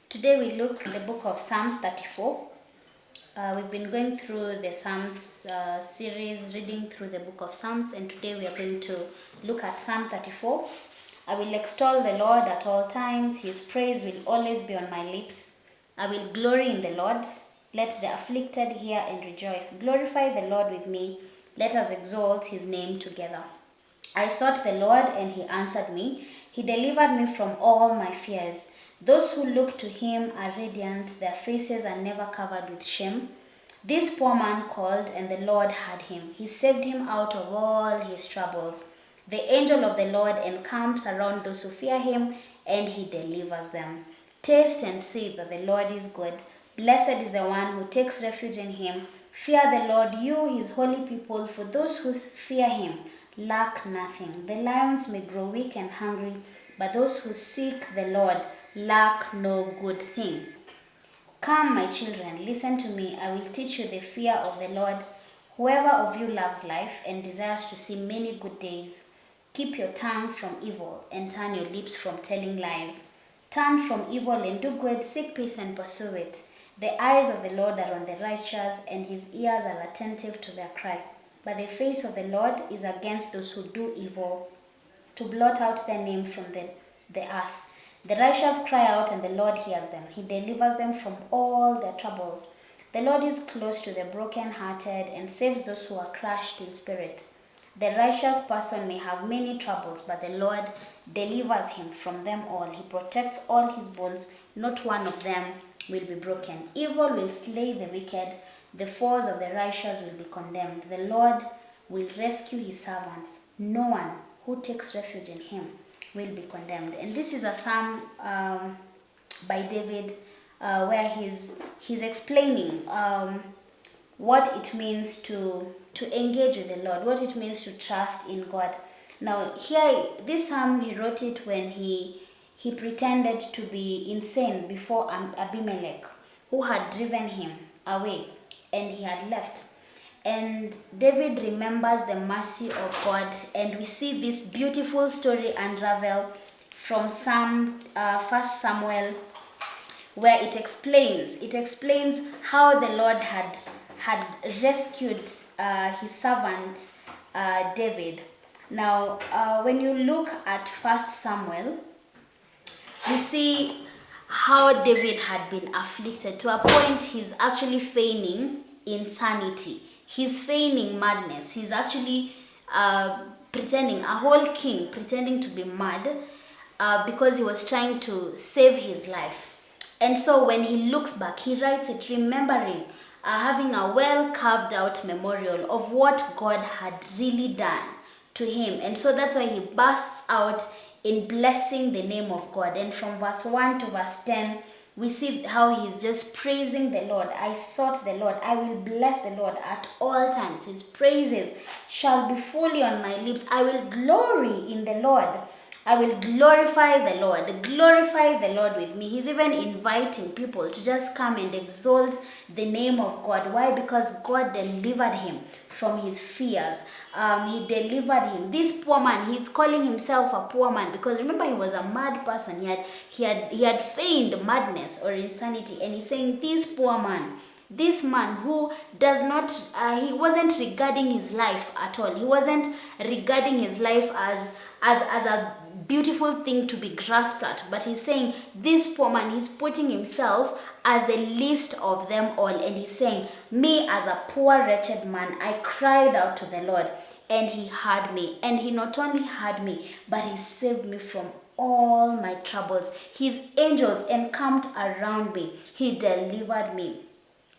Today we look at the book of Psalms 34. We've been going through the Psalms series, reading through the book of Psalms, and today we are going to look at Psalm 34. I will extol the Lord at all times. His praise will always be on my lips. I will glory in the Lord. Let the afflicted hear and rejoice. Glorify the Lord with me. Let us exalt his name together. I sought the Lord, and he answered me. He delivered me from all my fears. Those who look to him are radiant. Their faces are never covered with shame. This poor man called, and the Lord heard him. He saved him out of all his troubles. The angel of the Lord encamps around those who fear him, and he delivers them. Taste and see that the Lord is good. Blessed is the one who takes refuge in him. Fear the Lord, you his holy people, for those who fear him lack nothing. The lions may grow weak and hungry, but those who seek the Lord lack no good thing. Come, my children, listen to me. I will teach you the fear of the Lord. Whoever of you loves life and desires to see many good days, keep your tongue from evil and turn your lips from telling lies. Turn from evil and do good, seek peace and pursue it. The eyes of the Lord are on the righteous, and his ears are attentive to their cry. But the face of the Lord is against those who do evil, to blot out their name from the earth. The righteous cry out, and the Lord hears them. He delivers them from all their troubles. The Lord is close to the brokenhearted and saves those who are crushed in spirit. The righteous person may have many troubles, but the Lord delivers him from them all. He protects all his bones. Not one of them will be broken. Evil will slay the wicked. The foes of the righteous will be condemned. The Lord will rescue his servants. No one who takes refuge in him will be condemned. And this is a psalm by David where he's explaining what it means to engage with the Lord, what it means to trust in God. Now here, this psalm, he wrote it when he pretended to be insane before Abimelech, who had driven him away, and he had left. And David remembers the mercy of God, and we see this beautiful story unravel from 1 Samuel, where it explains how the Lord had rescued his servant David. Now, when you look at 1 Samuel, we see how David had been afflicted to a point he's actually feigning insanity. He's feigning madness. He's actually pretending, a whole king pretending to be mad because he was trying to save his life. And so when he looks back, he writes it remembering, having a well carved out memorial of what God had really done to him. And so that's why he bursts out in blessing the name of God. And from verse 1 to verse 10, we see how he's just praising the Lord. I sought the Lord. I will bless the Lord at all times. His praises shall be fully on my lips. I will glory in the Lord. I will glorify the Lord. Glorify the Lord with me. He's even inviting people to just come and exalt the name of God. Why? Because God delivered him from his fears. He delivered him. This poor man, he's calling himself a poor man because remember, he was a mad person. He had feigned madness or insanity, and he's saying this poor man, this man who does not, he wasn't regarding his life at all. He wasn't regarding his life as a beautiful thing to be grasped at, but he's saying this poor man, he's putting himself as the least of them all, and he's saying, me as a poor wretched man, I cried out to the Lord, and he heard me. And he not only heard me, but he saved me from all my troubles. His angels encamped around me. He delivered me.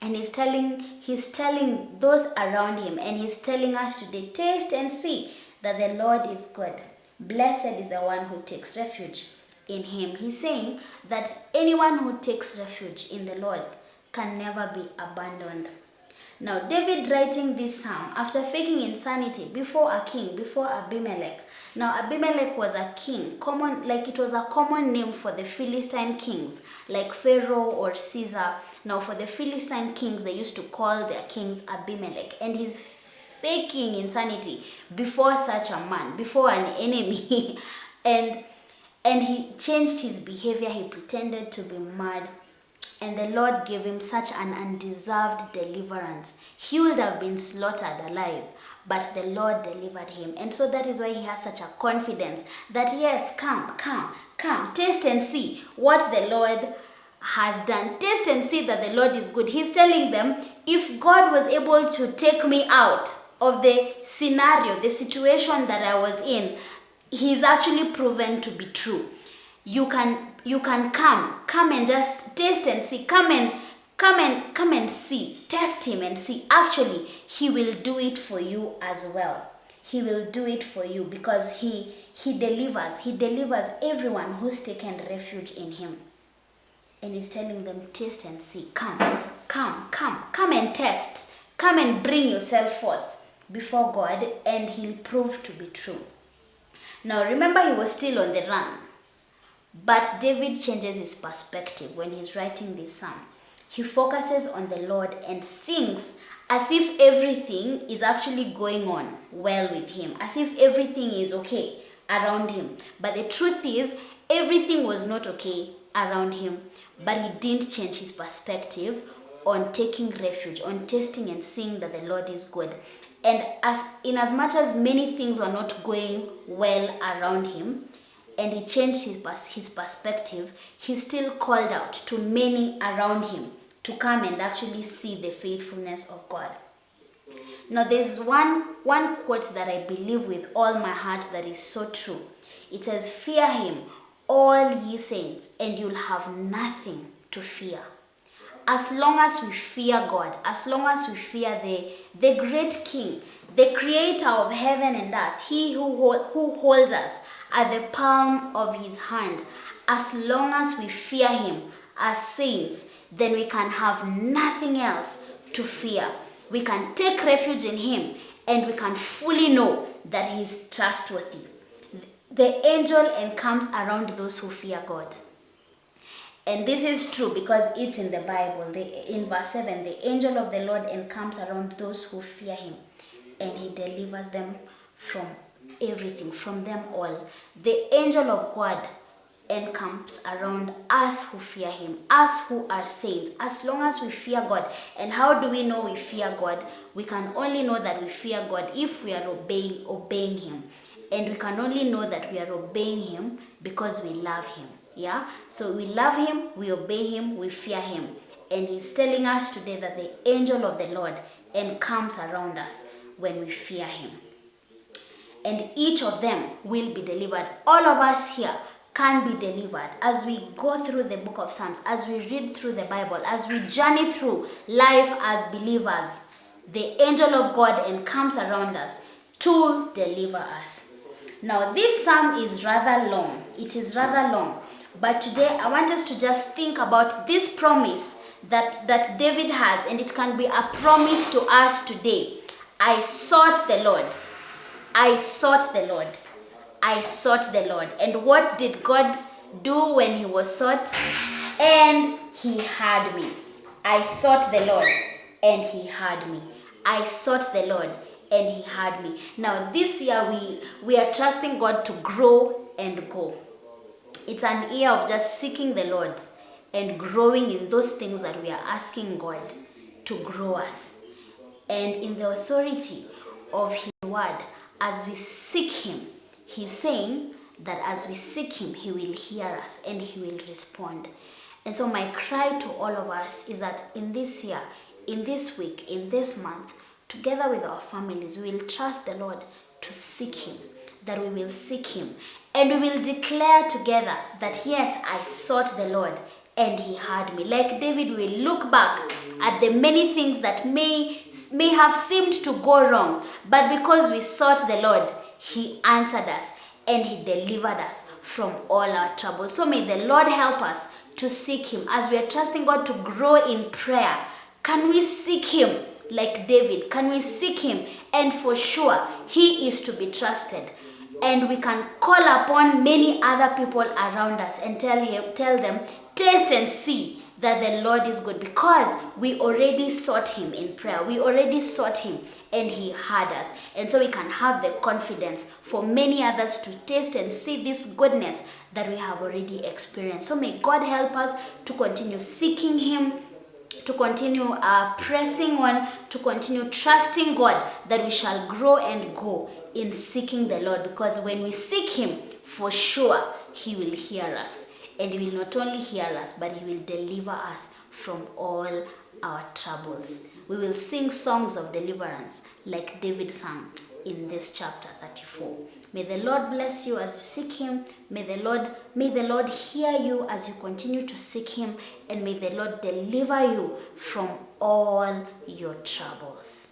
And he's telling those around him, and he's telling us today, taste and see that the Lord is good. Blessed is the one who takes refuge in him. He's saying that anyone who takes refuge in the Lord can never be abandoned. Now, David writing this psalm after faking insanity before a king, before Abimelech. Now, Abimelech was a king, it was a common name for the Philistine kings, like Pharaoh or Caesar. Now, for the Philistine kings, they used to call their kings Abimelech, and he's faking insanity before such a man, before an enemy. and And he changed his behavior. He pretended to be mad. And the Lord gave him such an undeserved deliverance. He would have been slaughtered alive, but the Lord delivered him. And so that is why he has such a confidence that yes, come, taste and see what the Lord has done. Taste and see that the Lord is good. He's telling them, if God was able to take me out of the scenario, the situation that I was in, he's actually proven to be true. You can come and just taste and see. Come and see. Test him and see. Actually, he will do it for you as well. He will do it for you because he delivers. He delivers everyone who's taken refuge in him. And he's telling them, taste and see. Come and test. Come and bring yourself forth before God, and he'll prove to be true. Now remember, he was still on the run. But David changes his perspective when he's writing this psalm. He focuses on the Lord and sings as if everything is actually going on well with him, as if everything is okay around him. But the truth is, everything was not okay around him, but he didn't change his perspective on taking refuge, on tasting and seeing that the Lord is good. And as much as many things were not going well around him, and he changed his perspective, he still called out to many around him to come and actually see the faithfulness of God. Now there's one quote that I believe with all my heart that is so true. It says, fear him, all ye saints, and you'll have nothing to fear. As long as we fear God, as long as we fear the great King, the creator of heaven and earth, he who holds us at the palm of his hand, as long as we fear him as saints, then we can have nothing else to fear. We can take refuge in him, and we can fully know that he is trustworthy. The angel encamps around those who fear God. And this is true because it's in the Bible. In verse 7, the angel of the Lord encamps around those who fear him, and he delivers them from everything, from them all. The angel of God encamps around us who fear him, us who are saints, as long as we fear God. And how do we know we fear God? We can only know that we fear God if we are obeying him. And we can only know that we are obeying him because we love him. Yeah? So we love him, we obey him, we fear him. And he's telling us today that the angel of the Lord encamps around us when we fear him. And each of them will be delivered. All of us here can be delivered as we go through the book of Psalms, as we read through the Bible, as we journey through life as believers. The angel of God encamps around us to deliver us. Now this psalm is rather long. It is rather long. But today I want us to just think about this promise that David has, and it can be a promise to us today. I sought the Lord. I sought the Lord. I sought the Lord. And what did God do when he was sought? And he heard me. I sought the Lord and he heard me. I sought the Lord and he heard me. Now this year we are trusting God to grow and go. It's an year of just seeking the Lord and growing in those things that we are asking God to grow us. And in the authority of his word, as we seek him, he's saying that as we seek him, he will hear us and he will respond. And so my cry to all of us is that in this year, in this week, in this month, together with our families, we will trust the Lord to seek him, that we will seek him. And we will declare together that yes, I sought the Lord and he heard me. Like David, we will look back at the many things that may have seemed to go wrong. But because we sought the Lord, he answered us and he delivered us from all our troubles. So may the Lord help us to seek him. As we are trusting God to grow in prayer, can we seek him like David? Can we seek him? And for sure, he is to be trusted. And we can call upon many other people around us and tell them, taste and see that the Lord is good, because we already sought him in prayer. We already sought him and he heard us. And so we can have the confidence for many others to taste and see this goodness that we have already experienced. So may God help us to continue seeking him, to continue pressing on, to continue trusting God, that we shall grow and go in seeking the Lord. Because when we seek him, for sure he will hear us. And he will not only hear us, but he will deliver us from all our troubles. We will sing songs of deliverance like David sang in this chapter 34. May the Lord bless you as you seek him. May the Lord hear you as you continue to seek him. And may the Lord deliver you from all your troubles.